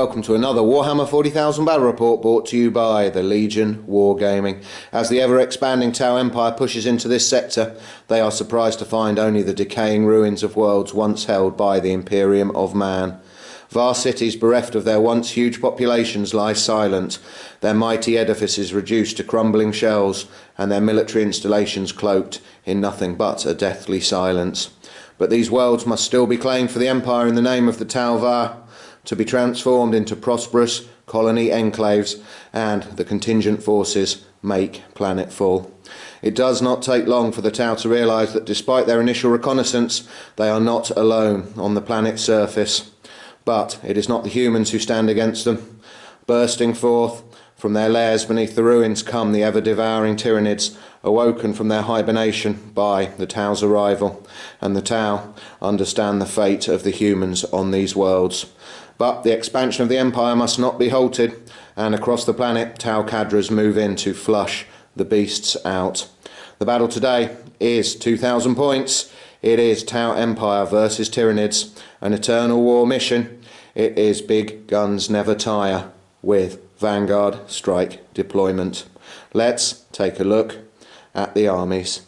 welcome to another Warhammer 40,000 battle report brought to you by the Legion Wargaming. As the ever-expanding Tau Empire pushes into this sector, they are surprised to find only the decaying ruins of worlds once held by the Imperium of Man. Vast cities bereft of their once huge populations lie silent, their mighty edifices reduced to crumbling shells, and their military installations cloaked in nothing but a deathly silence. But these worlds must still be claimed for the Empire in the name of the Tau Va, to be transformed into prosperous colony enclaves, and the contingent forces make planetfall. It does not take long for the Tau to realise that despite their initial reconnaissance, they are not alone on the planet's surface. But it is not the humans who stand against them. Bursting forth from their lairs beneath the ruins come the ever-devouring Tyranids, awoken from their hibernation by the Tau's arrival, and the Tau understand the fate of the humans on these worlds. But the expansion of the Empire must not be halted, and across the planet Tau cadres move in to flush the beasts out. The battle today is 2,000 points. It is Tau Empire versus Tyranids, an eternal war mission. It is big guns never tire with Vanguard strike deployment. Let's take a look at the armies.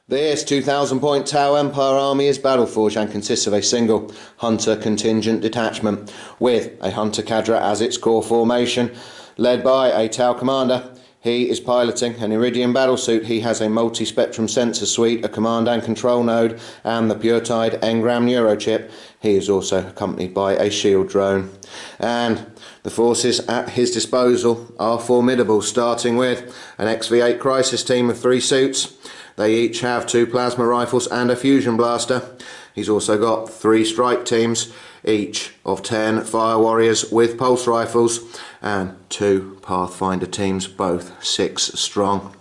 This 2,000 point Tau Empire army is Battleforged and consists of a single Hunter contingent detachment with a Hunter cadre as its core formation, led by a Tau commander. He is piloting an Iridium battlesuit. He has a multi-spectrum sensor suite, a command and control node, and the PureTide engram neurochip. He is also accompanied by a shield drone. And the forces at his disposal are formidable, starting with an XV8 crisis team of 3 suits. They each have 2 plasma rifles and a fusion blaster. He's also got 3 strike teams, each of 10 fire warriors with pulse rifles, and 2 pathfinder teams, both 6 strong.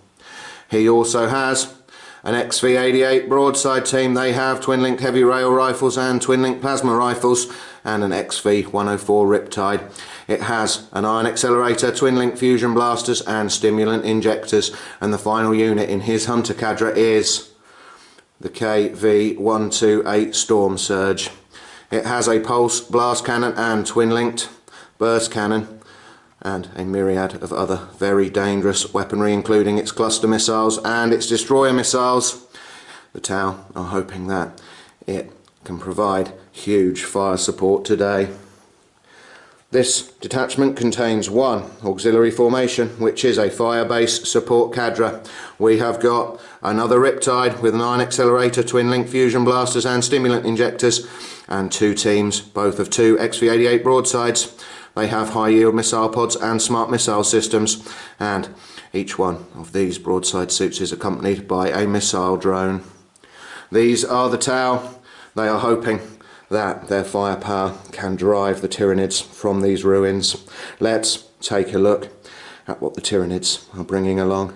He also has an XV88 broadside team. They have twin-linked heavy rail rifles and twin-linked plasma rifles, and an XV104 Riptide. It has an ion accelerator, twin-link fusion blasters and stimulant injectors, and the final unit in his Hunter cadre is the KV128 Storm Surge. It has a pulse blast cannon and twin-linked burst cannon, and a myriad of other very dangerous weaponry, including its cluster missiles and its destroyer missiles. The Tau are hoping that it can provide huge fire support today. This detachment contains 1 auxiliary formation, which is a fire-based support cadre. We have got another Riptide with an ion accelerator, twin-link fusion blasters and stimulant injectors, and 2 teams, both of 2 XV88 broadsides. They have high-yield missile pods and smart missile systems, and each one of these broadside suits is accompanied by a missile drone. These are the Tau. They are hoping that their firepower can drive the Tyranids from these ruins. Let's take a look at what the Tyranids are bringing along.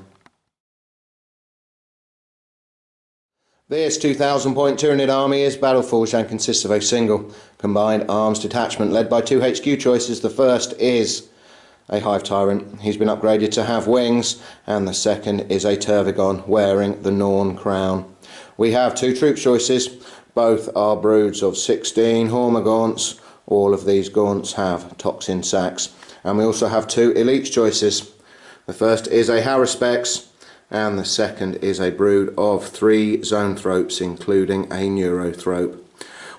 This 2,000 point Tyranid army is Battleforged and consists of a single combined arms detachment led by 2 HQ choices. The first is a Hive Tyrant. He's been upgraded to have wings, and the second is a Tervigon wearing the Norn crown. We have 2 troop choices. Both are broods of 16 Hormagaunts. All of these gaunts have toxin sacs. And we also have 2 elite choices. The first is a Haruspex, and the second is a brood of 3 Zoanthropes, including a Neurothrope.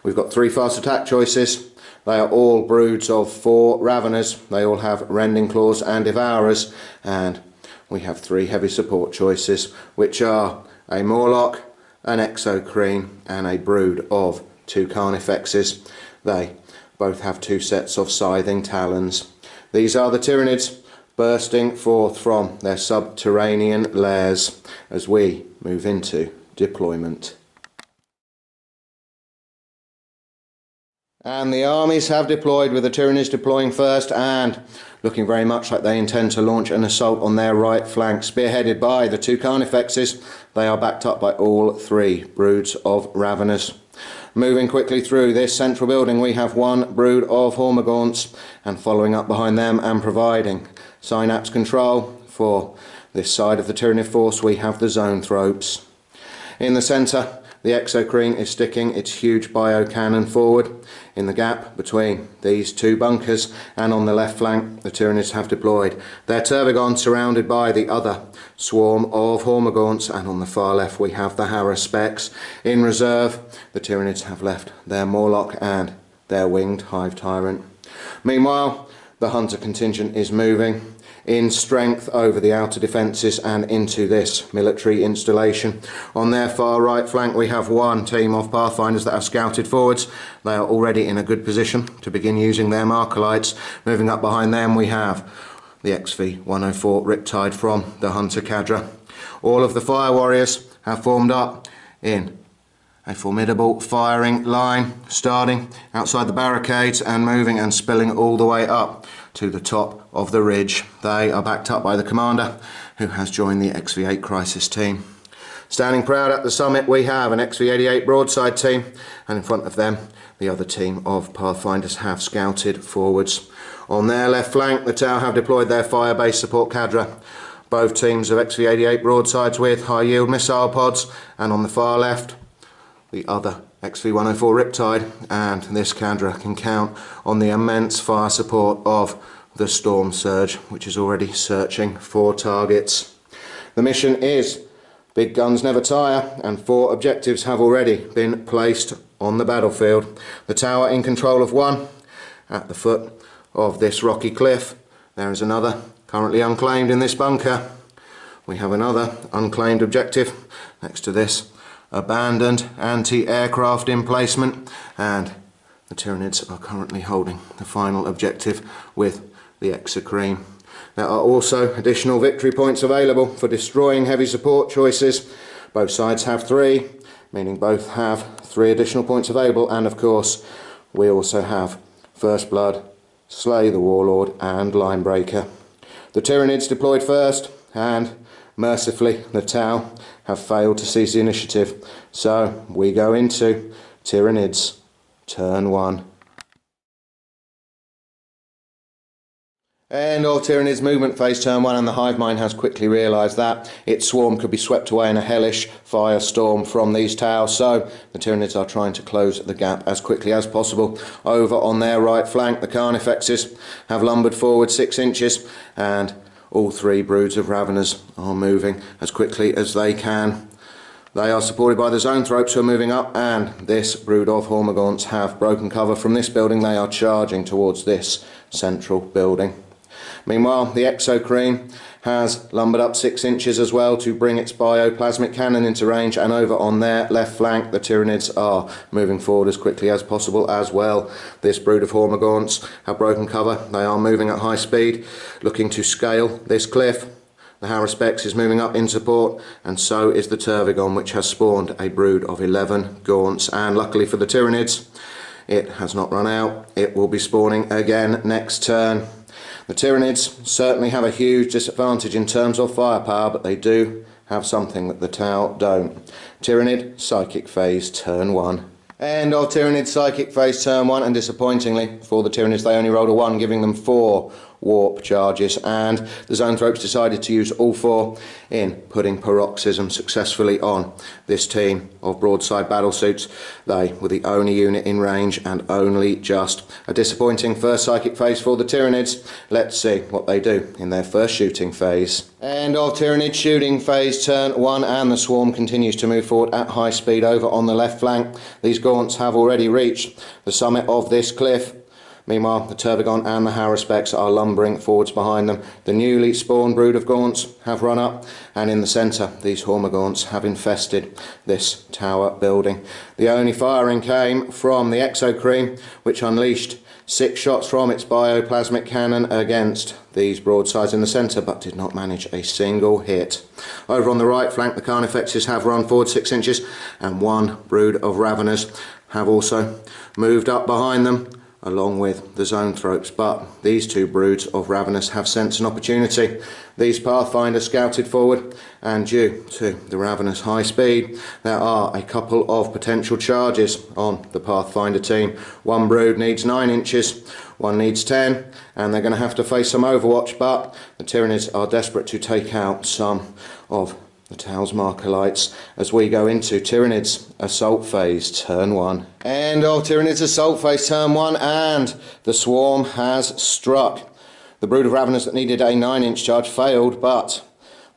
We've got 3 fast attack choices. They are all broods of 4 Raveners. They all have Rending Claws and Devourers. And we have 3 heavy support choices, which are a Morlock, an Exocrine, and a brood of 2 Carnifexes. They both have 2 sets of scything talons. These are the Tyranids bursting forth from their subterranean lairs as we move into deployment. And the armies have deployed, with the Tyranids deploying first and looking very much like they intend to launch an assault on their right flank, spearheaded by the 2 Carnifexes. They are backed up by all 3 broods of Raveners. Moving quickly through this central building, we have 1 brood of Hormagaunts, and following up behind them and providing synapse control for this side of the Tyranid force, we have the Zoanthropes. In the centre, the Exocrine is sticking its huge bio cannon forward in the gap between these two bunkers, and on the left flank the Tyranids have deployed their Tervigon surrounded by the other swarm of Hormagaunts, and on the far left we have the Haruspex in reserve. The Tyranids have left their Morlock and their winged Hive Tyrant. Meanwhile, the Hunter contingent is moving in strength over the outer defences and into this military installation. On their far right flank we have one team of Pathfinders that have scouted forwards. They are already in a good position to begin using their Markalites. Moving up behind them we have the XV-104 Riptide from the Hunter Cadre. All of the Fire Warriors have formed up in a formidable firing line, starting outside the barricades and moving and spilling all the way up to the top of the ridge. They are backed up by the commander, who has joined the XV-8 crisis team. Standing proud at the summit we have an XV-88 broadside team, and in front of them the other team of Pathfinders have scouted forwards. On their left flank the Tau have deployed their fire-based support cadre, both teams of XV-88 broadsides with high yield missile pods, and on the far left the other XV-104 Riptide, and this cadre can count on the immense fire support of the Storm Surge, which is already searching for targets. The mission is Big Guns Never Tire, and 4 objectives have already been placed on the battlefield. The tower in control of one at the foot of this rocky cliff. There is another currently unclaimed in this bunker. We have another unclaimed objective next to this abandoned anti-aircraft emplacement, and the Tyranids are currently holding the final objective with the Exocrine. There are also additional victory points available for destroying heavy support choices. Both sides have 3, meaning both have 3 additional points available, and of course we also have First Blood, Slay the Warlord and Linebreaker. The Tyranids deployed first, and mercifully the Tau have failed to seize the initiative, so we go into Tyranids Turn 1. End of Tyranids movement phase turn 1, and the Hive mind has quickly realised that its swarm could be swept away in a hellish firestorm from these Tau, so the Tyranids are trying to close the gap as quickly as possible. Over on their right flank the Carnifexes have lumbered forward 6 inches, and all 3 broods of Raveners are moving as quickly as they can. They are supported by the Zoanthropes, who are moving up, and this brood of Hormagaunts have broken cover from this building. They are charging towards this central building. Meanwhile, the Exocrine has lumbered up 6 inches as well to bring its bioplasmic cannon into range, and over on their left flank the Tyranids are moving forward as quickly as possible as well. This brood of Hormagaunts have broken cover. They are moving at high speed, looking to scale this cliff. The Haruspex is moving up in support, and so is the Tervigon, which has spawned a brood of 11 Gaunts, and luckily for the Tyranids it has not run out. It will be spawning again next turn. The Tyranids certainly have a huge disadvantage in terms of firepower, but they do have something that the Tau don't. Tyranid Psychic Phase Turn 1. End of Tyranid Psychic Phase Turn 1, and disappointingly for the Tyranids they only rolled a 1, giving them 4 warp charges, and the Zoanthropes decided to use all 4 in putting Paroxysm successfully on this team of broadside battlesuits. They were the only unit in range, and only just. A disappointing first psychic phase for the Tyranids. Let's see what they do in their first shooting phase. End of Tyranid shooting phase turn 1, and the swarm continues to move forward at high speed over on the left flank. These Gaunts have already reached the summit of this cliff. Meanwhile, the Tervigon and the Haruspex are lumbering forwards behind them. The newly spawned brood of Gaunts have run up, and in the centre these Hormagaunts have infested this tower building. The only firing came from the Exocrine, which unleashed 6 shots from its bioplasmic cannon against these broadsides in the centre, but did not manage a single hit. Over on the right flank, the Carnifexes have run forward 6 inches, and 1 brood of Raveners have also moved up behind them, along with the Zoanthropes, but these 2 broods of Ravenous have sensed an opportunity. These Pathfinders scouted forward, and due to the Ravenous high speed, there are a couple of potential charges on the Pathfinder team. 1 brood needs 9 inches, 1 needs 10, and they're going to have to face some overwatch, but the Tyranids are desperate to take out some of the Tau's marker lights as we go into Tyranids Assault Phase Turn 1. End of Tyranids Assault Phase Turn 1, and the swarm has struck. The brood of Raveners that needed a 9-inch charge failed, but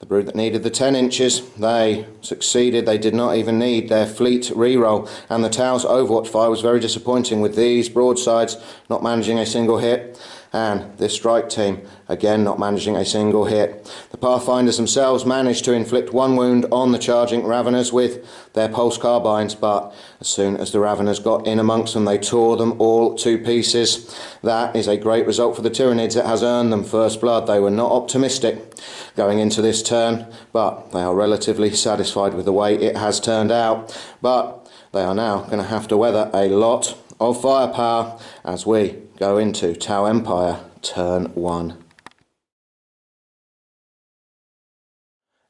the brood that needed the 10 inches, they succeeded. They did not even need their fleet reroll, and the Tau's Overwatch fire was very disappointing, with these broadsides not managing a single hit, and this strike team again not managing a single hit. The Pathfinders themselves managed to inflict 1 wound on the charging Raveners with their pulse carbines, but as soon as the Raveners got in amongst them, they tore them all to pieces. That is a great result for the Tyranids. It has earned them first blood. They were not optimistic going into this turn, but they are relatively satisfied with the way it has turned out. But they are now going to have to weather a lot of firepower as we go into Tau Empire Turn 1.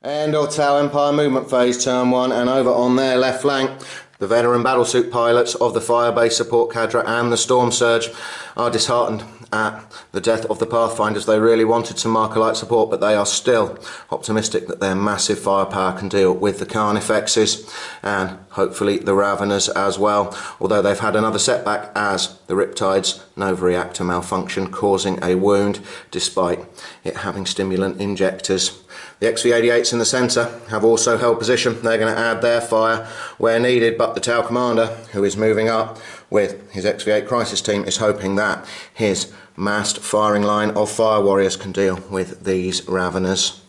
End of Tau Empire Movement Phase Turn 1, and over on their left flank, the veteran battlesuit pilots of the Firebase Support Cadre and the Storm Surge are disheartened at the death of the Pathfinders. They really wanted some marker light support, but they are still optimistic that their massive firepower can deal with the Carnifexes and hopefully the Raveners as well, although they've had another setback as the Riptide's Nova Reactor malfunction, causing a wound despite it having stimulant injectors. The XV-88s in the centre have also held position. They're going to add their fire where needed, but the Tau Commander, who is moving up with his XV-8 Crisis team, is hoping that his massed firing line of Fire Warriors can deal with these Raveners.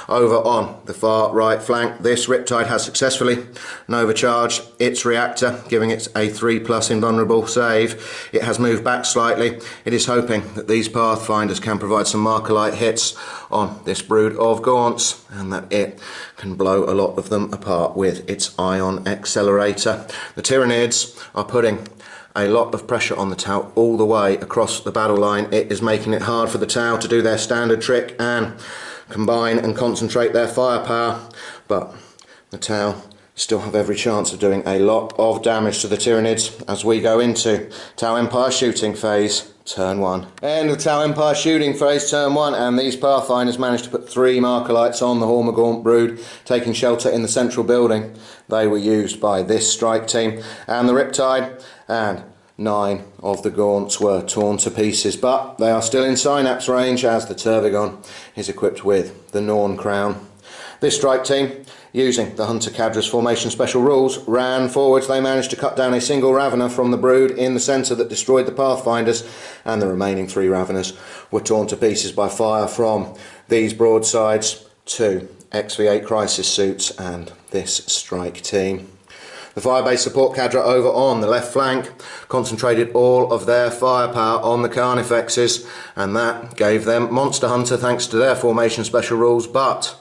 Over on the far right flank, this Riptide has successfully Nova charged its reactor, giving it a 3+ invulnerable save. It has moved back slightly. It is hoping that these Pathfinders can provide some marker light hits on this brood of Gaunts, and that it can blow a lot of them apart with its ion accelerator. The Tyranids are putting a lot of pressure on the Tau all the way across the battle line. It is making it hard for the Tau to do their standard trick and combine and concentrate their firepower, but the Tau still have every chance of doing a lot of damage to the Tyranids as we go into Tau Empire Shooting Phase Turn 1. End of Tau Empire Shooting Phase Turn 1, and these Pathfinders managed to put 3 marker lights on the Hormagaunt brood, taking shelter in the central building. They were used by this strike team and the Riptide, and 9 of the Gaunts were torn to pieces, but they are still in Synapse range as the Turvigon is equipped with the Norn Crown. This strike team, using the Hunter Cadre's formation special rules, ran forwards. They managed to cut down a single Ravener from the brood in the centre that destroyed the Pathfinders, and the remaining 3 Raveners were torn to pieces by fire from these broadsides, 2 XV-8 Crisis suits and this strike team. The Firebase Support Cadre over on the left flank concentrated all of their firepower on the Carnifexes, and that gave them Monster Hunter thanks to their formation special rules, but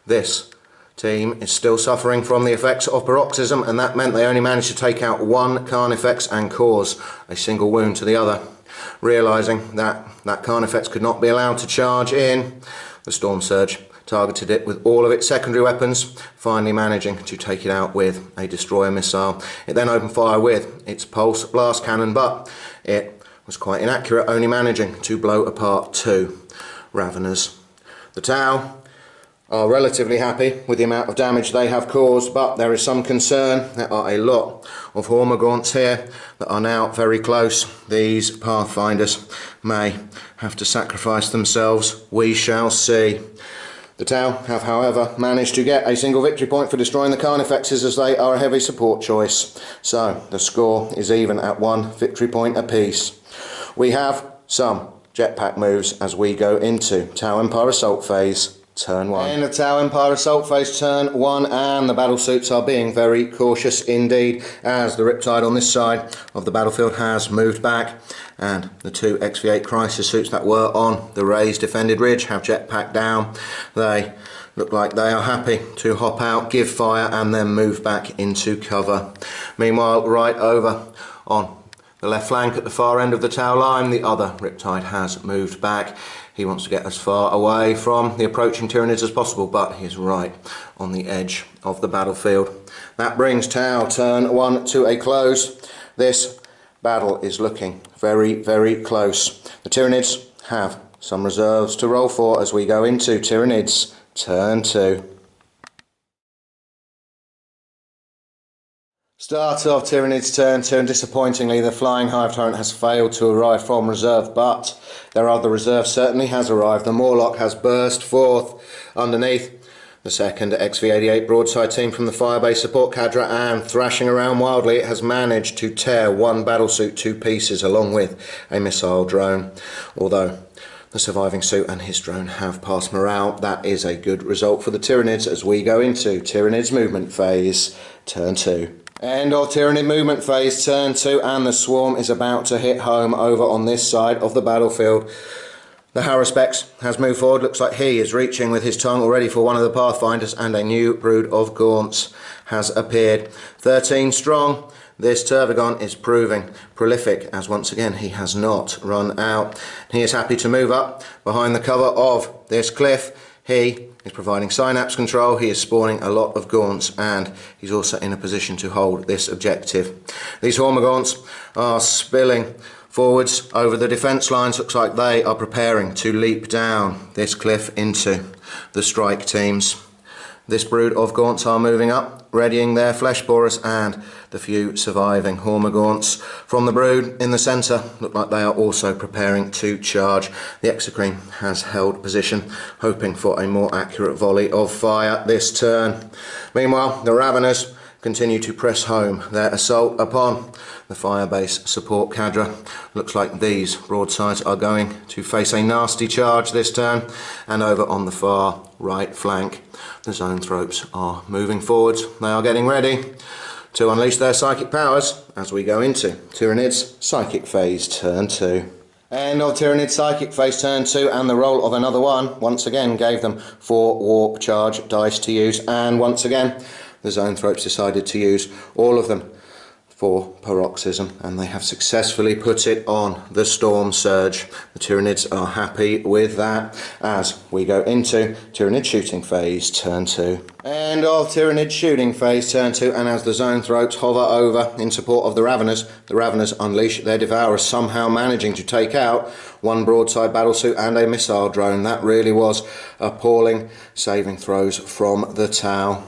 this team is still suffering from the effects of paroxysm, and that meant they only managed to take out 1 Carnifex and cause a single wound to the other. Realising that Carnifex could not be allowed to charge in, the Storm Surge targeted it with all of its secondary weapons, finally managing to take it out with a destroyer missile. It then opened fire with its pulse blast cannon, but it was quite inaccurate, only managing to blow apart 2 Raveners. The Tau are relatively happy with the amount of damage they have caused, but there is some concern. There are a lot of Hormagaunts here that are now very close. These Pathfinders may have to sacrifice themselves. We shall see. The Tau have, however, managed to get a single victory point for destroying the Carnifexes, as they are a heavy support choice. So the score is even at 1 victory point apiece. We have some jetpack moves as we go into Tau Empire Assault Phase Turn 1. In the Tau Empire Assault Phase Turn 1, and the battlesuits are being very cautious indeed, as the Riptide on this side of the battlefield has moved back, and the 2 XV-8 Crisis suits that were on the raised defended ridge have jetpacked down. They look like they are happy to hop out, give fire, and then move back into cover. Meanwhile, right over on the left flank at the far end of the Tau line, the other Riptide has moved back. He wants to get as far away from the approaching Tyranids as possible, but he's right on the edge of the battlefield. That brings Tau Turn 1 to a close. This battle is looking very, very close. The Tyranids have some reserves to roll for as we go into Tyranids Turn 2. Start of Tyranids Turn 2, and disappointingly the flying Hive turret has failed to arrive from reserve, but their other reserve certainly has arrived. The Morlock has burst forth underneath the second XV-88 broadside team from the Firebase support cadre, and thrashing around wildly it has managed to tear one battlesuit to pieces along with a missile drone. Although the surviving suit and his drone have passed morale, that is a good result for the Tyranids as we go into Tyranids movement phase turn 2. End of Tyranid movement phase turn 2, and the swarm is about to hit home over on this side of the battlefield. The Haruspex has moved forward. Looks like he is reaching with his tongue already for one of the Pathfinders, and a new brood of Gaunts has appeared. 13 strong. This Tervagon is proving prolific, as once again he has not run out. He is happy to move up behind the cover of this cliff. He is providing synapse control, he is spawning a lot of Gaunts, and he's also in a position to hold this objective. These Hormagaunts are spilling forwards over the defence lines. Looks like they are preparing to leap down this cliff into the strike teams. This brood of Gaunts are moving up, readying their flesh borers, and the few surviving Hormagaunts from the brood in the centre look like they are also preparing to charge. The Exocrine has held position, hoping for a more accurate volley of fire this turn. Meanwhile, the Raveners continue to press home their assault upon the Firebase support cadre. Looks like these broadsides are going to face a nasty charge this turn, and over on the far right flank the Zoanthropes are moving forwards. They are getting ready to unleash their psychic powers as we go into Tyranids Psychic Phase Turn 2. End of Tyranids Psychic Phase Turn 2, and the roll of another one once again gave them 4 warp charge dice to use, and once again the Zoanthropes decided to use all of them for paroxysm, and they have successfully put it on the Storm Surge. The Tyranids are happy with that as we go into Tyranid Shooting Phase Turn 2. End of Tyranid Shooting Phase Turn 2, and as the Zoanthropes hover over in support of the Raveners unleash their Devourers, somehow managing to take out one broadside battlesuit and a missile drone. That really was appalling saving throws from the Tau.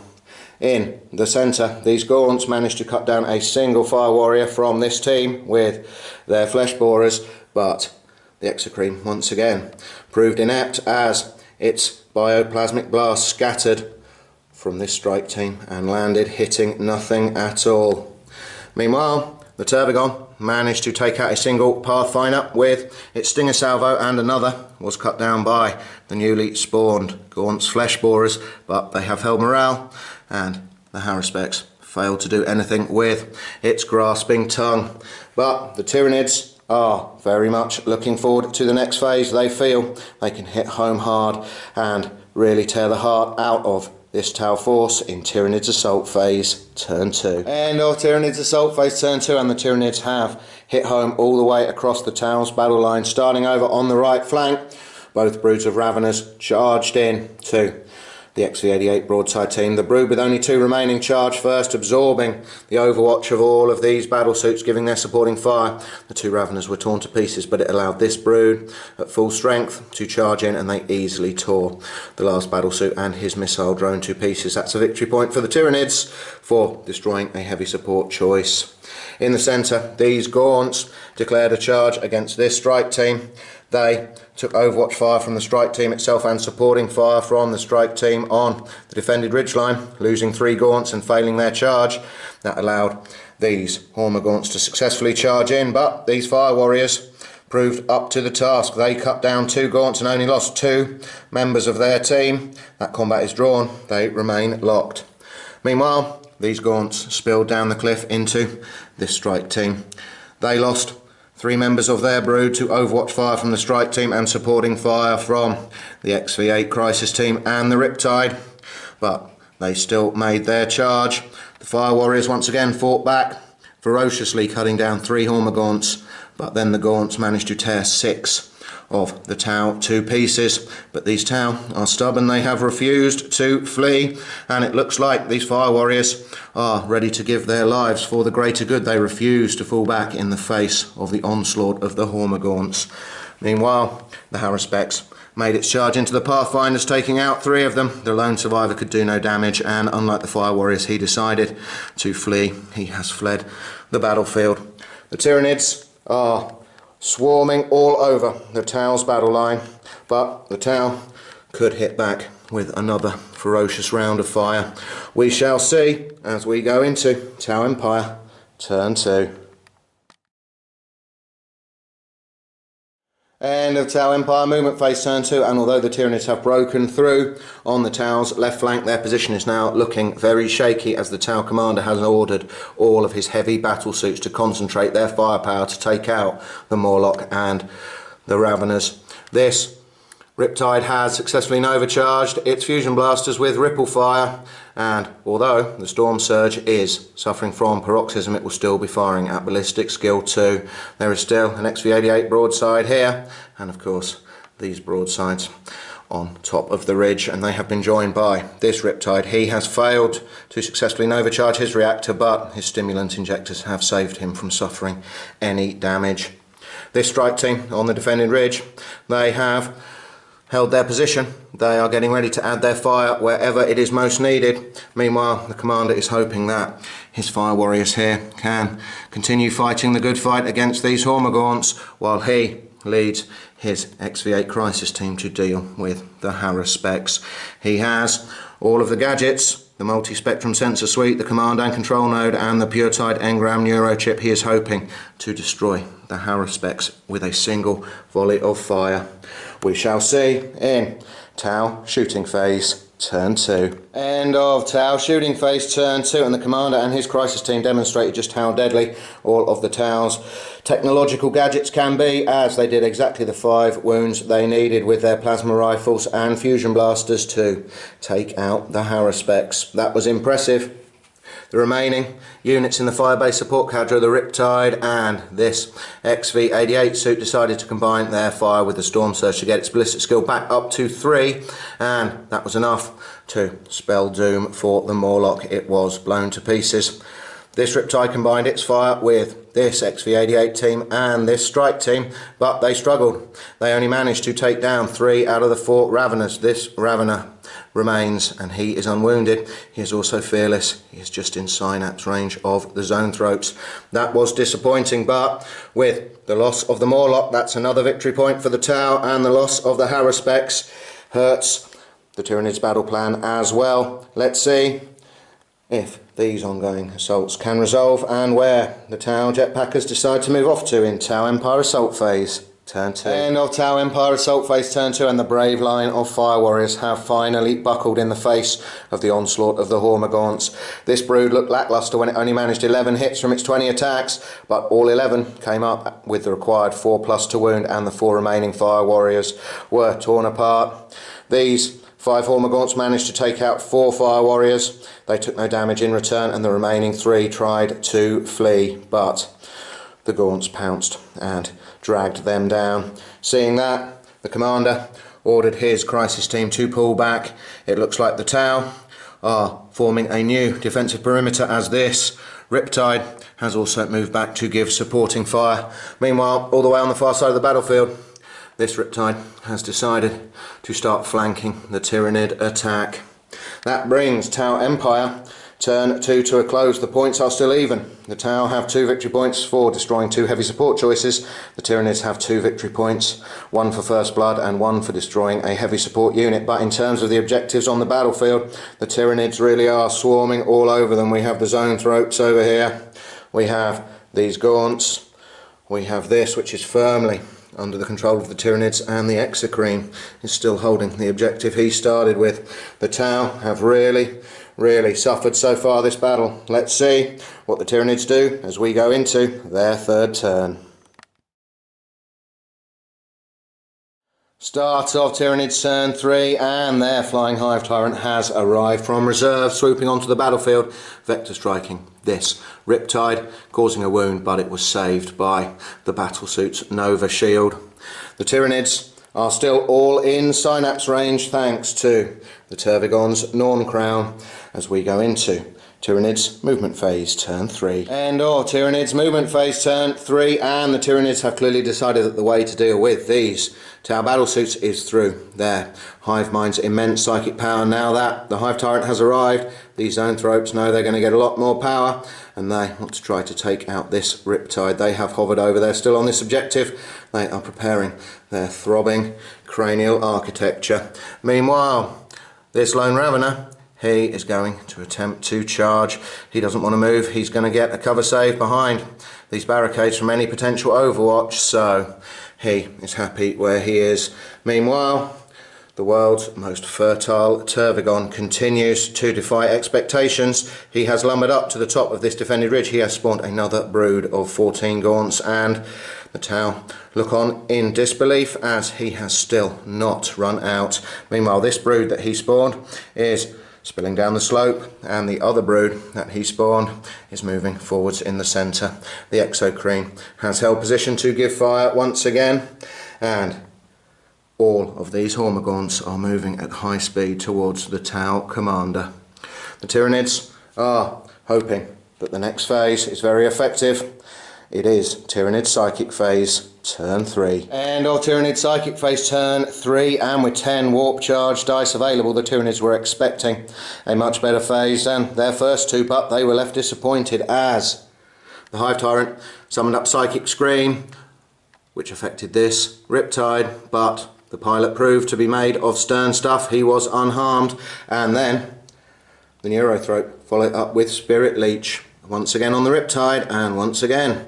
In the centre, these Gaunts managed to cut down a single Fire Warrior from this team with their Flesh Borers, but the Exocrine once again proved inept as its Bioplasmic Blast scattered from this strike team and landed, hitting nothing at all. Meanwhile, the Tervagon managed to take out a single Pathfinder with its Stinger Salvo, and another was cut down by the newly spawned Gaunt's Flesh Borers, but they have held morale, and the Haruspex failed to do anything with its grasping tongue. But the Tyranids are very much looking forward to the next phase. They feel they can hit home hard and really tear the heart out of this Tau force in Tyranids Assault Phase Turn 2. End of Tyranids Assault Phase Turn 2, and the Tyranids have hit home all the way across the Tau's battle line, starting over on the right flank. Both broods of Raveners charged in to the XV-88 broadside team. The brood with only 2 remaining charged first, absorbing the overwatch of all of these battlesuits, giving their supporting fire. The 2 Raveners were torn to pieces, but it allowed this brood at full strength to charge in, and they easily tore the last battlesuit and his missile drone to pieces. That's a victory point for the Tyranids for destroying a heavy support choice. In the centre, these Gaunts declared a charge against this strike team. They took overwatch fire from the strike team itself and supporting fire from the strike team on the defended ridgeline, losing 3 Gaunts and failing their charge. That allowed these Hormagaunts to successfully charge in, but these Fire Warriors proved up to the task. They cut down 2 Gaunts and only lost 2 members of their team. That combat is drawn. They remain locked. Meanwhile, these Gaunts spilled down the cliff into this strike team. They lost 3 members of their brood to overwatch fire from the strike team and supporting fire from the XV-8 crisis team and the Riptide, but they still made their charge. The Fire Warriors once again fought back, ferociously cutting down 3 Hormagaunts, but then the Gaunts managed to tear 6 of the Tau to pieces, but these Tau are stubborn. They have refused to flee, and it looks like these fire warriors are ready to give their lives for the greater good. They refuse to fall back in the face of the onslaught of the Hormagaunts. Meanwhile, the Haruspex made its charge into the Pathfinders, taking out 3 of them. The lone survivor could do no damage, and unlike the fire warriors, he decided to flee. He has fled the battlefield. The Tyranids are swarming all over the Tau's battle line, but the Tau could hit back with another ferocious round of fire. We shall see as we go into Tau Empire Turn 2. End of Tau Empire movement phase turn 2, and although the Tyranids have broken through on the Tau's left flank, their position is now looking very shaky as the Tau commander has ordered all of his heavy battle suits to concentrate their firepower to take out the Morlock and the Raveners. This Riptide has successfully Nova-charged its fusion blasters with ripple fire, and although the Storm Surge is suffering from paroxysm, it will still be firing at ballistic skill 2. There is still an XV-88 broadside here, and of course these broadsides on top of the ridge, and they have been joined by this Riptide. He has failed to successfully Nova-charge his reactor, but his stimulant injectors have saved him from suffering any damage. This strike team on the defending ridge, they have held their position. They are getting ready to add their fire wherever it is most needed. Meanwhile, the commander is hoping that his fire warriors here can continue fighting the good fight against these Hormagaunts, while he leads his XV8 crisis team to deal with the Haruspex. He has all of the gadgets, the multi-spectrum sensor suite, the command and control node, and the PureTide engram neurochip. He is hoping to destroy the Haruspex with a single volley of fire. We shall see in Tau shooting phase turn 2. End of Tau shooting phase turn 2, and the commander and his crisis team demonstrated just how deadly all of the Tau's technological gadgets can be, as they did exactly the 5 wounds they needed with their plasma rifles and fusion blasters to take out the Haruspex. That was impressive. The remaining units in the Firebase support cadre, the Riptide and this XV-88 suit, decided to combine their fire with the Storm Surge to get its ballistic skill back up to 3, and that was enough to spell doom for the Morlock. It was blown to pieces. This Riptide combined its fire with this XV-88 team and this strike team, but they struggled. They only managed to take down 3 out of the 4 Raveners. This Ravener remains, and he is unwounded. He is also fearless. He is just in synapse range of the Zone Throats. That was disappointing, but with the loss of the Morlock, that's another victory point for the Tau, and the loss of the Haruspex hurts the Tyranids battle plan as well. Let's see if these ongoing assaults can resolve, and where the Tau jetpackers decide to move off to in Tau Empire Assault Phase Turn 2. End of Tau Empire Assault Phase Turn 2, and the brave line of Fire Warriors have finally buckled in the face of the onslaught of the Hormagaunts. This brood looked lacklustre when it only managed 11 hits from its 20 attacks, but all 11 came up with the required 4+ to wound, and the 4 remaining Fire Warriors were torn apart. These 5 Hormagaunts managed to take out 4 Fire Warriors. They took no damage in return, and the remaining 3 tried to flee, but the Gaunts pounced and dragged them down. Seeing that, the commander ordered his crisis team to pull back. It looks like the Tau are forming a new defensive perimeter, as this Riptide has also moved back to give supporting fire. Meanwhile, all the way on the far side of the battlefield, this Riptide has decided to start flanking the Tyranid attack. That brings Tau Empire Turn 2 to a close. The points are still even. The Tau have 2 victory points for destroying 2 heavy support choices. The Tyranids have 2 victory points, 1 for First Blood and 1 for destroying a heavy support unit. But in terms of the objectives on the battlefield, the Tyranids really are swarming all over them. We have the Zone Throats over here. We have these Gaunts. We have this, which is firmly under the control of the Tyranids, and the Exocrine is still holding the objective he started with. The Tau have really suffered so far this battle. Let's see what the Tyranids do as we go into their 3rd turn. Start of Tyranids Turn 3, and their Flying Hive Tyrant has arrived from reserve, swooping onto the battlefield, vector striking this Riptide, causing a wound, but it was saved by the battlesuit's Nova shield. The Tyranids are still all in synapse range thanks to the Tervigon's Norn Crown as we go into Tyranids movement phase turn 3. And Tyranids movement phase turn 3, and the Tyranids have clearly decided that the way to deal with these Tau battlesuits is through their Hive Mind's immense psychic power. Now that the Hive Tyrant has arrived, these Zoanthropes know they're going to get a lot more power, and they want to try to take out this Riptide. They have hovered over, they're still on this objective. They are preparing their throbbing cranial architecture. Meanwhile, this Lone Ravener, he is going to attempt to charge. He doesn't want to move. He's going to get a cover save behind these barricades from any potential overwatch, so he is happy where he is. Meanwhile, the world's most fertile Tervigon continues to defy expectations. He has lumbered up to the top of this defended ridge. He has spawned another brood of 14 gaunts, and the Tau look on in disbelief as he has still not run out. Meanwhile, this brood that he spawned is spilling down the slope, and the other brood that he spawned is moving forwards in the centre. The Exocrine has held position to give fire once again, and all of these Hormagaunts are moving at high speed towards the Tau commander. The Tyranids are hoping that the next phase is very effective. It is Tyranid Psychic Phase turn 3. And Tyranid Psychic Phase turn 3, and with 10 warp charge dice available, the Tyranids were expecting a much better phase than their first 2-pup. They were left disappointed as the Hive Tyrant summoned up Psychic Scream, which affected this Riptide, but the pilot proved to be made of stern stuff. He was unharmed, and then the Neurothrope followed up with Spirit Leech once again on the Riptide, and once again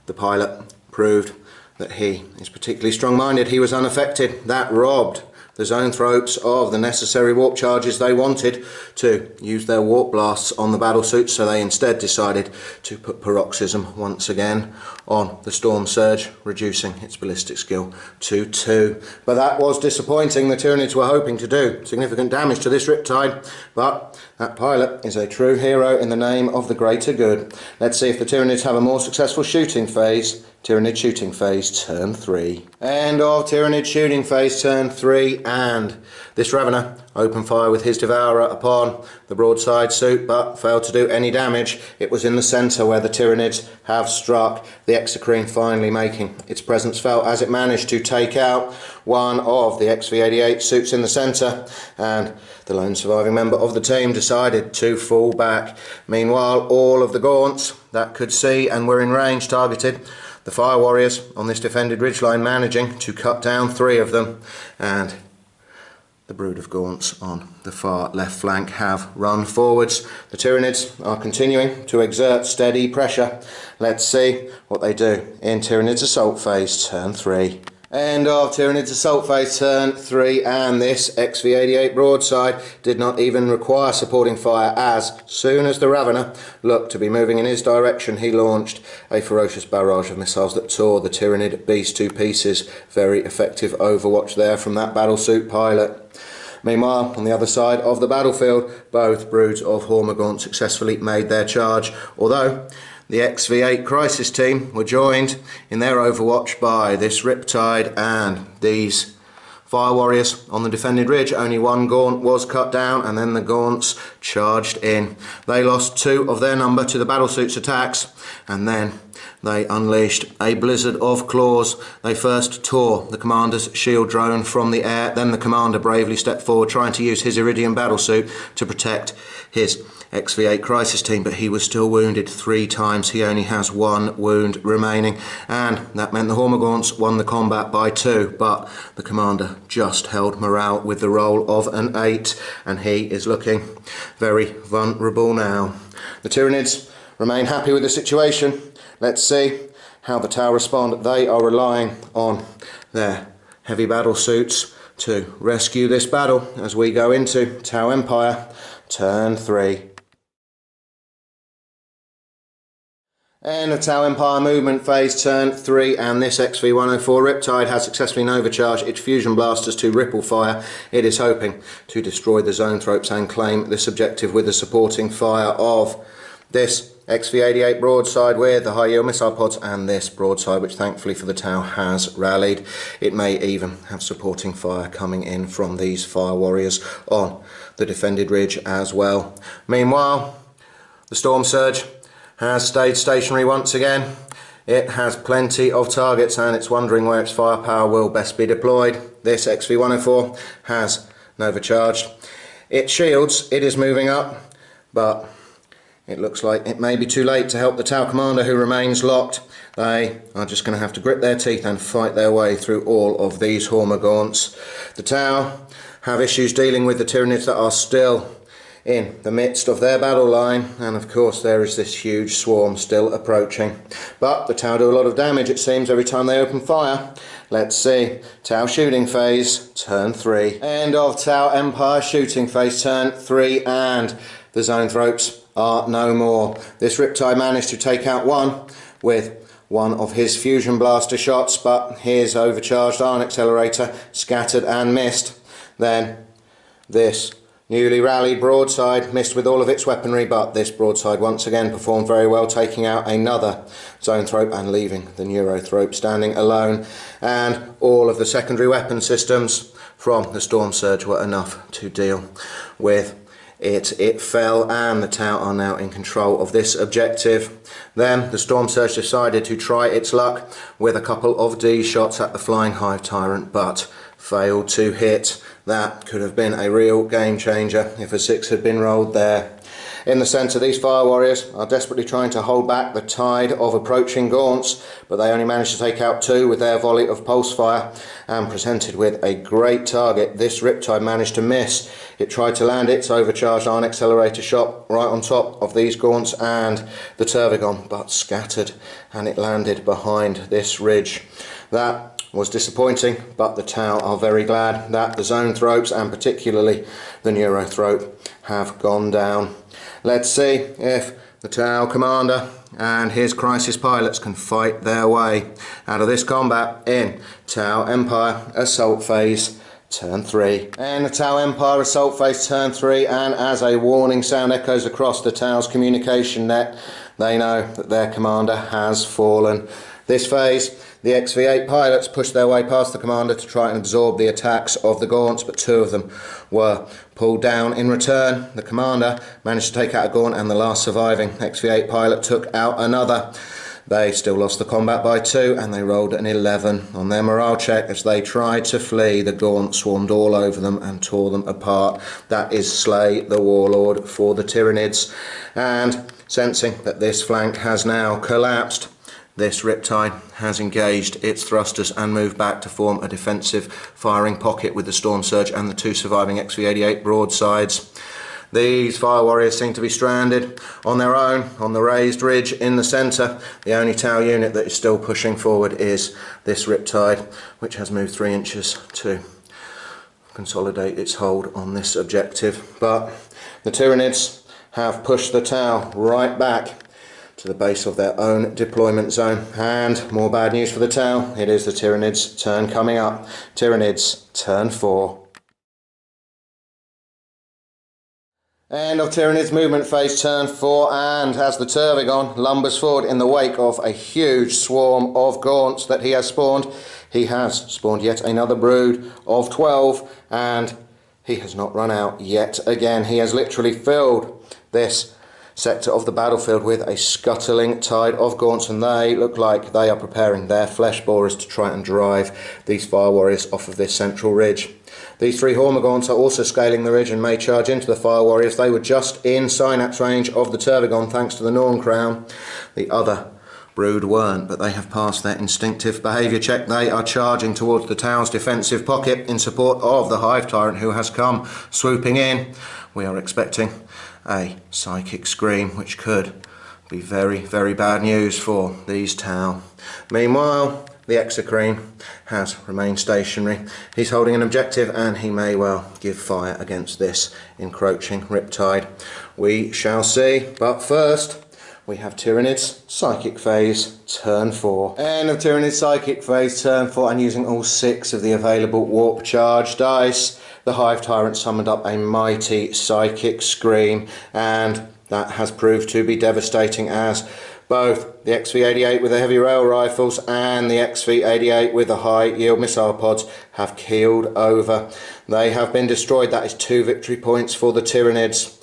the pilot proved that he is particularly strong-minded. He was unaffected. That robbed the Zoanthropes of the necessary warp charges they wanted to use their warp blasts on the battlesuits, so they instead decided to put Paroxysm once again on the Storm Surge, reducing its ballistic skill to 2. But that was disappointing. The Tyranids were hoping to do significant damage to this Riptide, but that pilot is a true hero in the name of the greater good. Let's see if the Tyranids have a more successful shooting phase. Tyranid Shooting Phase turn 3. And Tyranid Shooting Phase turn 3, and this Ravener opened fire with his Devourer upon the broadside suit, but failed to do any damage. It was in the centre where the Tyranids have struck, the Exocrine finally making its presence felt as it managed to take out one of the XV-88 suits in the centre, and the lone surviving member of the team decided to fall back. Meanwhile, all of the Gaunts that could see and were in range targeted the Fire Warriors on this defended ridgeline, managing to cut down 3 of them, and the brood of Gaunts on the far left flank have run forwards. The Tyranids are continuing to exert steady pressure. Let's see what they do in Tyranids Assault Phase turn 3. And Tyranids Assault Phase turn 3, and this XV-88 broadside did not even require supporting fire. As soon as the Ravener looked to be moving in his direction, he launched a ferocious barrage of missiles that tore the Tyranid beast to pieces. Very effective overwatch there from that battlesuit pilot. Meanwhile, on the other side of the battlefield, both broods of Hormagaunt successfully made their charge, although the XV8 Crisis team were joined in their overwatch by this Riptide and these Fire Warriors on the defended ridge. Only one Gaunt was cut down, and then the Gaunts charged in. They lost 2 of their number to the battlesuit's attacks, and then they unleashed a blizzard of claws. They first tore the commander's shield drone from the air, then the commander bravely stepped forward, trying to use his Iridium battlesuit to protect his XV8 Crisis team, but he was still wounded 3 times. He only has 1 wound remaining, and that meant the Hormagaunts won the combat by 2, but the commander just held morale with the roll of an 8, and he is looking very vulnerable now. The Tyranids remain happy with the situation. Let's see how the Tau respond. They are relying on their heavy battle suits to rescue this battle as we go into Tau Empire turn 3. And the Tau Empire movement phase turn 3, and this XV-104 Riptide has successfully Nova-charged its fusion blasters to ripple fire. It is hoping to destroy the Zoanthropes and claim this objective with the supporting fire of this XV-88 broadside with the high yield missile pods, and this broadside, which thankfully for the Tau has rallied. It may even have supporting fire coming in from these fire warriors on the defended ridge as well. Meanwhile, the Storm Surge has stayed stationary once again. It has plenty of targets and it's wondering where its firepower will best be deployed. This XV-104 has Nova charged. Its shields, it is moving up, but it looks like it may be too late to help the Tau commander, who remains locked. They are just going to have to grit their teeth and fight their way through all of these Hormagaunts. The Tau have issues dealing with the Tyranids that are still in the midst of their battle line, and of course there is this huge swarm still approaching. But the Tau do a lot of damage, it seems, every time they open fire. Let's see. Tau shooting phase, turn 3. End of Tau Empire shooting phase, turn 3, and the Zoanthropes are no more. This Riptide managed to take out one with one of his fusion blaster shots, but his overcharged ion accelerator scattered and missed. Then this newly rallied broadside missed with all of its weaponry, but this broadside once again performed very well, taking out another Zoanthrope and leaving the Neurothrope standing alone. And all of the secondary weapon systems from the Storm Surge were enough to deal with it. It fell, and the Tau are now in control of this objective. Then the Storm Surge decided to try its luck with a couple of D shots at the Flying Hive Tyrant, but failed to hit. That could have been a real game changer if a 6 had been rolled there. In the centre, these fire warriors are desperately trying to hold back the tide of approaching Gaunts, but they only managed to take out 2 with their volley of pulse fire, and presented with a great target, this Riptide managed to miss. It tried to land its overcharged ion accelerator shot right on top of these Gaunts and the Tervigon, but scattered, and it landed behind this ridge. That was disappointing, but the Tau are very glad that the Zoanthropes, and particularly the Neurothrope, have gone down. Let's see if the Tau commander and his crisis pilots can fight their way out of this combat in Tau Empire Assault Phase Turn 3. And the Tau Empire Assault Phase Turn 3, and as a warning sound echoes across the Tau's communication net, they know that their commander has fallen. This phase, the XV-8 pilots pushed their way past the commander to try and absorb the attacks of the Gaunts, but 2 of them were pulled down. In return, the commander managed to take out a Gaunt, and the last surviving XV-8 pilot took out another. They still lost the combat by 2, and they rolled an 11 on their morale check as they tried to flee. The Gaunt swarmed all over them and tore them apart. That is Slay the Warlord for the Tyranids. And sensing that this flank has now collapsed, this Riptide has engaged its thrusters and moved back to form a defensive firing pocket with the Storm Surge and the 2 surviving XV-88 broadsides. These fire warriors seem to be stranded on their own on the raised ridge in the centre. The only Tau unit that is still pushing forward is this Riptide, which has moved 3 inches to consolidate its hold on this objective. But the Tyranids have pushed the Tau right back to the base of their own deployment zone. And more bad news for the Tau. It is the Tyranids turn coming up. Tyranids turn 4. End of Tyranids movement phase turn 4, and as the Tervigon lumbers forward in the wake of a huge swarm of Gaunts that he has spawned, he has spawned yet another brood of 12, and he has not run out yet again. He has literally filled this sector of the battlefield with a scuttling tide of Gaunts, and they look like they are preparing their flesh borers to try and drive these fire warriors off of this central ridge. These 3 Hormagaunts are also scaling the ridge and may charge into the fire warriors. They were just in synapse range of the Tervigon thanks to the Norn Crown. The other brood weren't, but they have passed their instinctive behaviour check. They are charging towards the Tau's defensive pocket in support of the Hive Tyrant, who has come swooping in. We are expecting a psychic scream, which could be very, very bad news for these Tau. Meanwhile, the Exocrine has remained stationary. He's holding an objective, and he may well give fire against this encroaching Riptide. We shall see, but first we have Tyranids Psychic Phase Turn 4. End of Tyranids Psychic Phase Turn 4, and using all 6 of the available Warp Charge dice, the Hive Tyrant summoned up a mighty Psychic Scream, and that has proved to be devastating, as both the XV-88 with the heavy rail rifles and the XV-88 with the high yield missile pods have keeled over. They have been destroyed. That is 2 victory points for the Tyranids.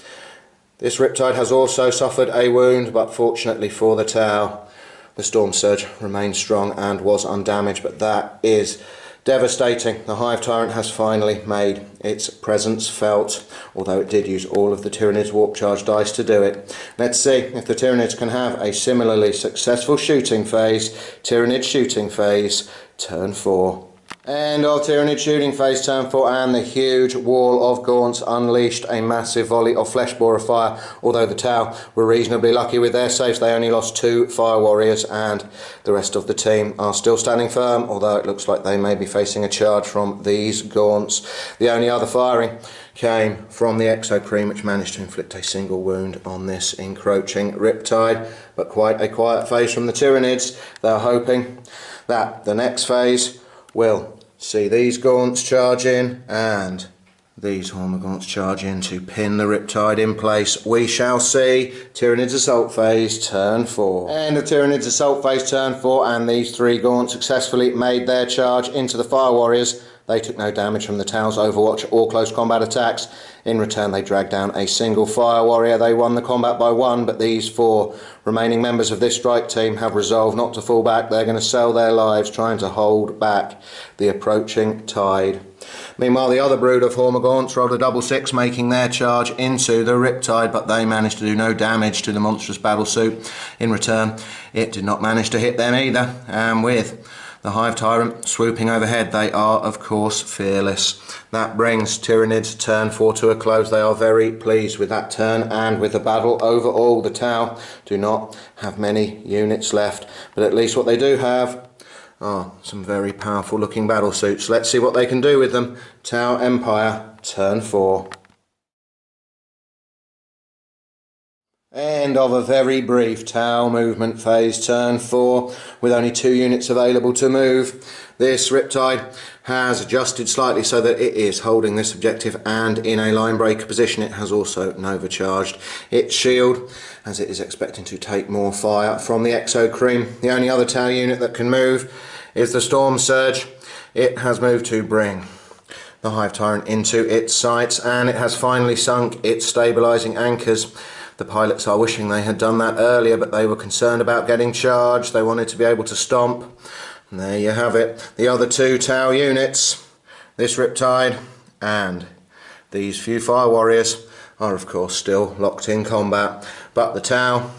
This Riptide has also suffered a wound, but fortunately for the Tau, the Storm Surge remained strong and was undamaged, but that is devastating. The Hive Tyrant has finally made its presence felt, although it did use all of the Tyranids warp charge dice to do it. Let's see if the Tyranids can have a similarly successful shooting phase. Tyranid shooting phase, turn 4. End of Tyranid shooting phase, turn 4, and the huge wall of gaunts unleashed a massive volley of flesh borer fire. Although the Tau were reasonably lucky with their saves, they only lost 2 fire warriors, and the rest of the team are still standing firm, although it looks like they may be facing a charge from these gaunts. The only other firing came from the Exocream, which managed to inflict a single wound on this encroaching Riptide, but quite a quiet phase from the Tyranids. They're hoping that the next phase will see these gaunts charge in and these Hormagaunts charge in to pin the Riptide in place. We shall see. Tyranids assault phase, turn 4. And the Tyranids assault phase, turn 4, and these 3 gaunts successfully made their charge into the Fire Warriors. They took no damage from the Tau's Overwatch or close combat attacks. In return, they dragged down a single Fire Warrior. They won the combat by 1, but these 4 remaining members of this strike team have resolved not to fall back. They're going to sell their lives trying to hold back the approaching tide. Meanwhile, the other brood of Hormagaunts rolled a double 6, making their charge into the Riptide, but they managed to do no damage to the monstrous battlesuit. In return, it did not manage to hit them either, and with the Hive Tyrant swooping overhead, they are of course fearless. That brings Tyranids turn 4 to a close. They are very pleased with that turn and with the battle overall. The Tau do not have many units left, but at least what they do have are some very powerful looking battle suits. Let's see what they can do with them. Tau Empire, turn 4. End of a very brief Tau movement phase, turn 4, with only 2 units available to move. This Riptide has adjusted slightly so that it is holding this objective and in a line breaker position. It has also Nova charged its shield, as it is expecting to take more fire from the Exocream. The only other Tau unit that can move is the Storm Surge. It has moved to bring the Hive Tyrant into its sights, and it has finally sunk its stabilising anchors. The pilots are wishing they had done that earlier, but they were concerned about getting charged. They wanted to be able to stomp. And there you have it. The other 2 Tau units, this Riptide and these few Fire Warriors, are of course still locked in combat. But the Tau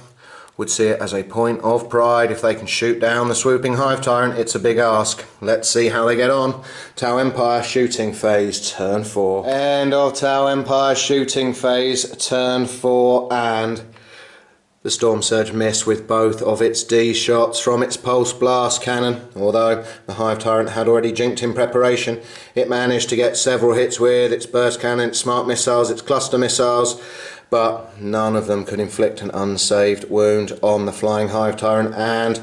would see it as a point of pride. If they can shoot down the swooping Hive Tyrant, it's a big ask. Let's see how they get on. Tau Empire shooting phase, turn 4. End of Tau Empire shooting phase, turn 4, and the Storm Surge missed with both of its D shots from its pulse blast cannon. Although the Hive Tyrant had already jinked in preparation, it managed to get several hits with its burst cannon, its smart missiles, its cluster missiles, but none of them could inflict an unsaved wound on the flying Hive Tyrant, and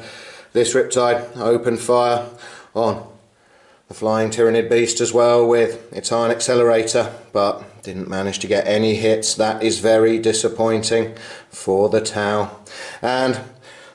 this Riptide opened fire on the flying Tyranid beast as well with its iron accelerator, but didn't manage to get any hits. That is very disappointing for the Tau, and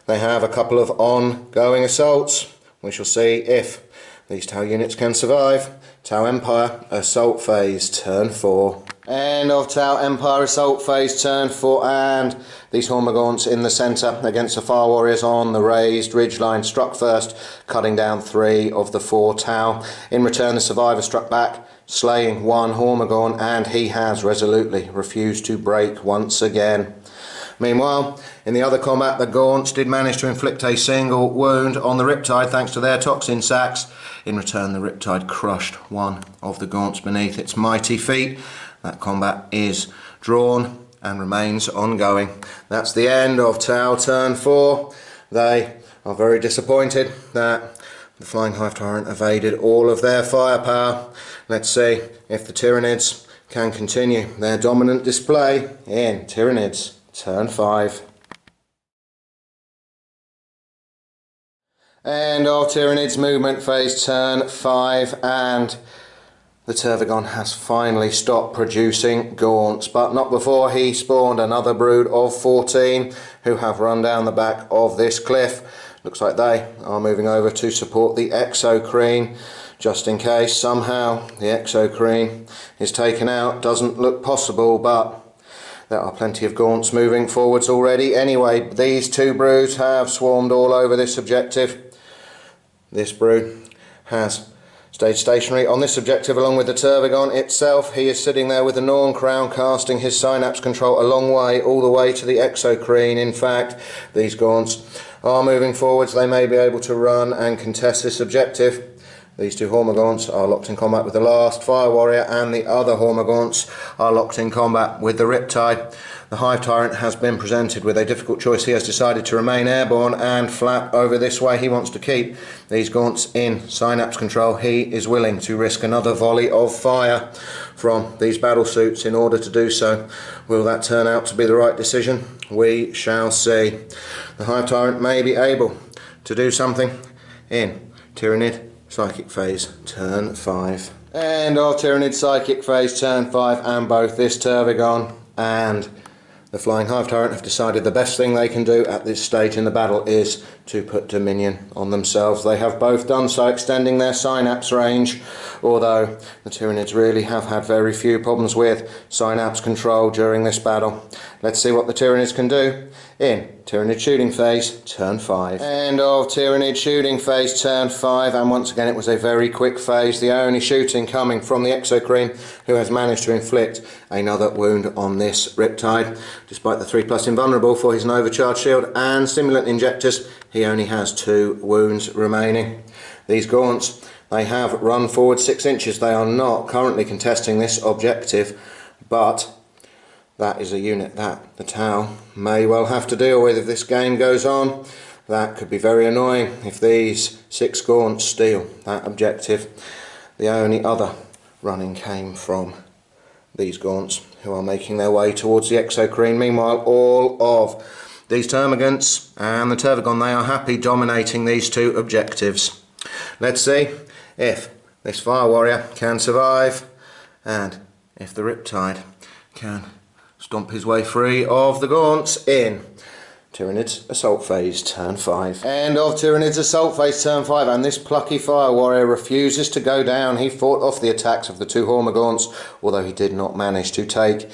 they have a couple of ongoing assaults. We shall see if these Tau units can survive. Tau Empire assault phase, turn 4. End of Tau Empire assault phase, turn 4, and these Hormagaunts in the centre against the Fire Warriors on the raised ridgeline struck first, cutting down 3 of the 4 Tau. In return, the survivor struck back, slaying 1 Hormagaunt, and he has resolutely refused to break once again. Meanwhile, in the other combat, the Gaunts did manage to inflict a single wound on the Riptide thanks to their toxin sacks. In return, the Riptide crushed 1 of the Gaunts beneath its mighty feet. That combat is drawn and remains ongoing. That's the end of Tau turn 4. They are very disappointed that the Flying Hive Tyrant evaded all of their firepower. Let's see if the Tyranids can continue their dominant display in Tyranids turn 5. End of Tyranids movement phase, turn 5, and the Tervigon has finally stopped producing gaunts, but not before he spawned another brood of 14 who have run down the back of this cliff. Looks like they are moving over to support the Exocrine, just in case somehow the Exocrine is taken out. Doesn't look possible, but there are plenty of gaunts moving forwards already. Anyway, these two broods have swarmed all over this objective. This brood has stayed stationary on this objective along with the Tervigon itself. He is sitting there with the Norn Crown, casting his synapse control a long way, all the way to the Exocrine. In fact, these gaunts are moving forwards. They may be able to run and contest this objective. These two Hormagaunts are locked in combat with the last Fire Warrior, and the other Hormagaunts are locked in combat with the Riptide. The Hive Tyrant has been presented with a difficult choice. He has decided to remain airborne and flap over this way. He wants to keep these gaunts in synapse control. He is willing to risk another volley of fire from these battle suits in order to do so. Will that turn out to be the right decision? We shall see. The Hive Tyrant may be able to do something in Tyranid Psychic Phase Turn 5. End of Tyranid Psychic Phase Turn 5, and both this Tervigon and the Flying Hive Tyrant have decided the best thing they can do at this stage in the battle is to put Dominion on themselves. They have both done so, extending their synapse range, although the Tyranids really have had very few problems with synapse control during this battle. Let's see what the Tyranids can do in Tyranid Shooting Phase Turn 5. End of Tyranid Shooting Phase Turn 5, and once again it was a very quick phase. The only shooting coming from the Exocrine, who has managed to inflict another wound on this Riptide. Despite the 3+ invulnerable for his Nova Charge Shield and Stimulant Injectors, he only has 2 wounds remaining. These gaunts, they have run forward 6 inches. They are not currently contesting this objective, but that is a unit that the Tau may well have to deal with if this game goes on. That could be very annoying if these 6 gaunts steal that objective. The only other running came from these gaunts, who are making their way towards the Exocrine. Meanwhile, all of these Termagants and the Tervigon, they are happy dominating these 2 objectives. Let's see if this Fire Warrior can survive, and if the Riptide can stomp his way free of the gaunts in Tyranids Assault Phase Turn 5. End of Tyranids Assault Phase Turn 5, and this plucky Fire Warrior refuses to go down. He fought off the attacks of the 2 Hormagaunts, although he did not manage to take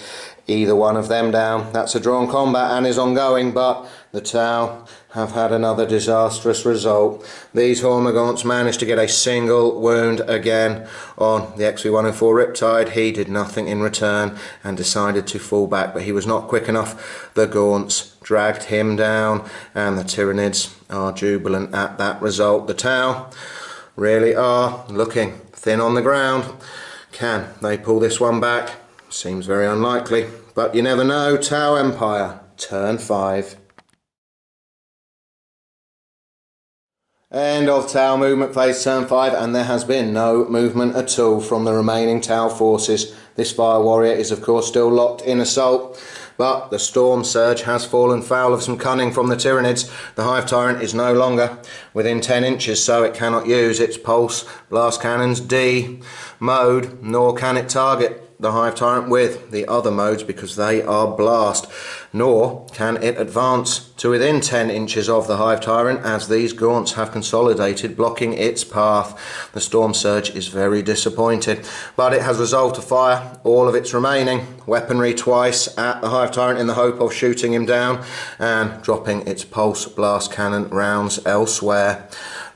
either one of them down. That's a drawn combat and is ongoing, but the Tau have had another disastrous result. These Hormagaunts managed to get a single wound again on the XV-104 Riptide. He did nothing in return and decided to fall back, but he was not quick enough. The gaunts dragged him down, and the Tyranids are jubilant at that result. The Tau really are looking thin on the ground. Can they pull this one back? Seems very unlikely, but you never know. Tau Empire Turn 5. End of Tau Movement Phase Turn 5, and there has been no movement at all from the remaining Tau forces. This Fire Warrior is of course still locked in assault, but the Storm Surge has fallen foul of some cunning from the Tyranids. The Hive Tyrant is no longer within 10 inches, so it cannot use its Pulse Blast Cannon's D mode, nor can it target the Hive Tyrant with the other modes because they are blast, nor can it advance to within 10 inches of the Hive Tyrant, as these gaunts have consolidated, blocking its path. The Storm Surge is very disappointed, but it has resolved to fire all of its remaining weaponry twice at the Hive Tyrant in the hope of shooting him down and dropping its Pulse Blast Cannon rounds elsewhere.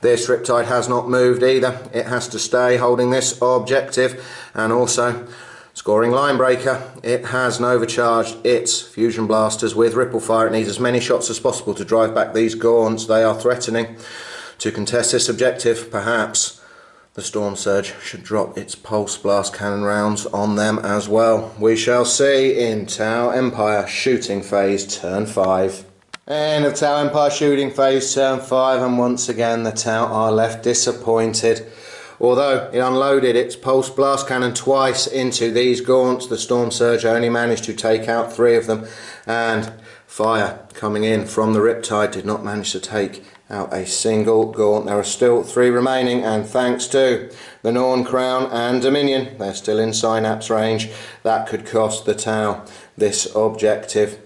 This Riptide has not moved either. It has to stay holding this objective, and also scoring Linebreaker. It has Nova charged its fusion blasters with Ripple Fire. It needs as many shots as possible to drive back these gaunts. They are threatening to contest this objective. Perhaps the Storm Surge should drop its Pulse Blast Cannon rounds on them as well. We shall see in Tau Empire Shooting Phase Turn 5. End of Tau Empire Shooting Phase Turn 5, and once again the Tau are left disappointed. Although it unloaded its Pulse Blast Cannon twice into these gaunts, the Storm Surge only managed to take out 3 of them, and fire coming in from the Riptide did not manage to take out a single gaunt. There are still 3 remaining, and thanks to the Norn Crown and Dominion, they're still in synapse range. That could cost the Tau this objective.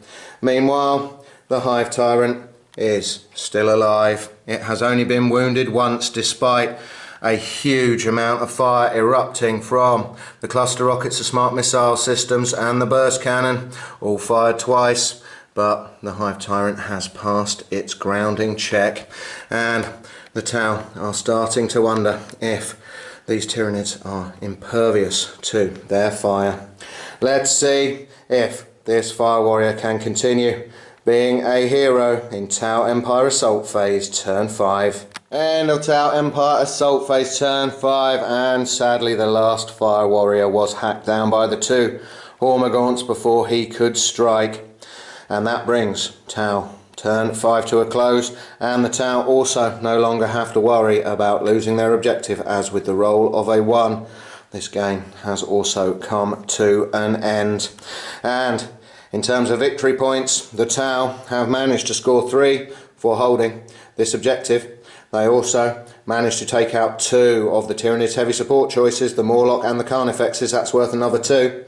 Meanwhile, the Hive Tyrant is still alive. It has only been wounded once, despite a huge amount of fire erupting from the cluster rockets, the smart missile systems and the burst cannon, all fired twice. But the Hive Tyrant has passed its grounding check, and the Tau are starting to wonder if these Tyranids are impervious to their fire. Let's see if this Fire Warrior can continue being a hero in Tau Empire Assault Phase Turn 5. End of Tau Empire Assault Phase Turn 5, and sadly the last Fire Warrior was hacked down by the 2 Hormagaunts before he could strike. And that brings Tau Turn 5 to a close, and the Tau also no longer have to worry about losing their objective, as with the roll of a 1, this game has also come to an end. And in terms of victory points, the Tau have managed to score 3 for holding this objective. They also managed to take out 2 of the Tyranids' heavy support choices, the Morlock and the Carnifexes. That's worth another 2.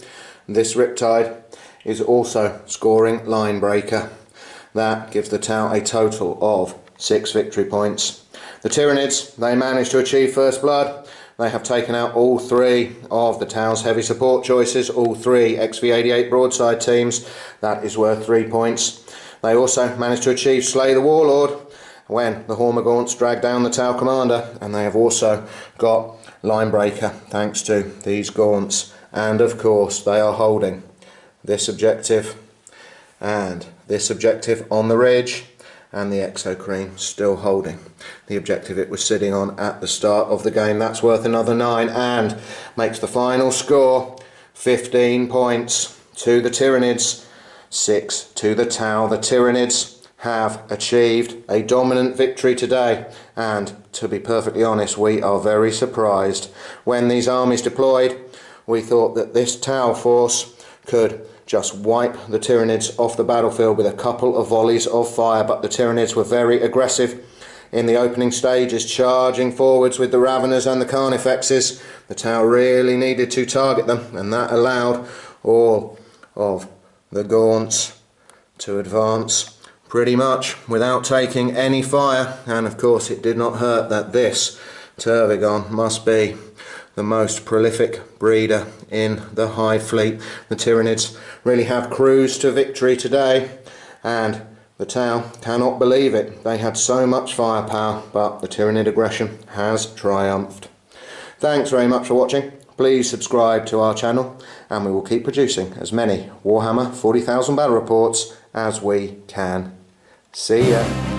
This Riptide is also scoring Line Breaker. That gives the Tau a total of 6 victory points. The Tyranids, they managed to achieve First Blood. They have taken out all 3 of the Tau's heavy support choices, all 3 XV-88 broadside teams. That is worth 3 points. They also managed to achieve Slay the Warlord when the Hormagaunts dragged down the Tau commander, and they have also got Line Breaker thanks to these Gaunts. And of course they are holding this objective and this objective on the ridge, and the Exocrine still holding the objective it was sitting on at the start of the game. That's worth another 9 and makes the final score 15 points to the Tyranids, 6 to the Tau. The Tyranids have achieved a dominant victory today, and to be perfectly honest, we are very surprised. When these armies deployed, we thought that this Tau force could just wipe the Tyranids off the battlefield with a couple of volleys of fire, but the Tyranids were very aggressive in the opening stages, charging forwards with the Raveners and the Carnifexes. The Tau really needed to target them, and that allowed all of the Gaunts to advance pretty much without taking any fire. And of course it did not hurt that this Tervigon must be the most prolific breeder in the Hive fleet. The Tyranids really have cruised to victory today, and the Tau cannot believe it. They had so much firepower, but the Tyranid aggression has triumphed. Thanks very much for watching. Please subscribe to our channel, and we will keep producing as many Warhammer 40,000 battle reports as we can. See ya.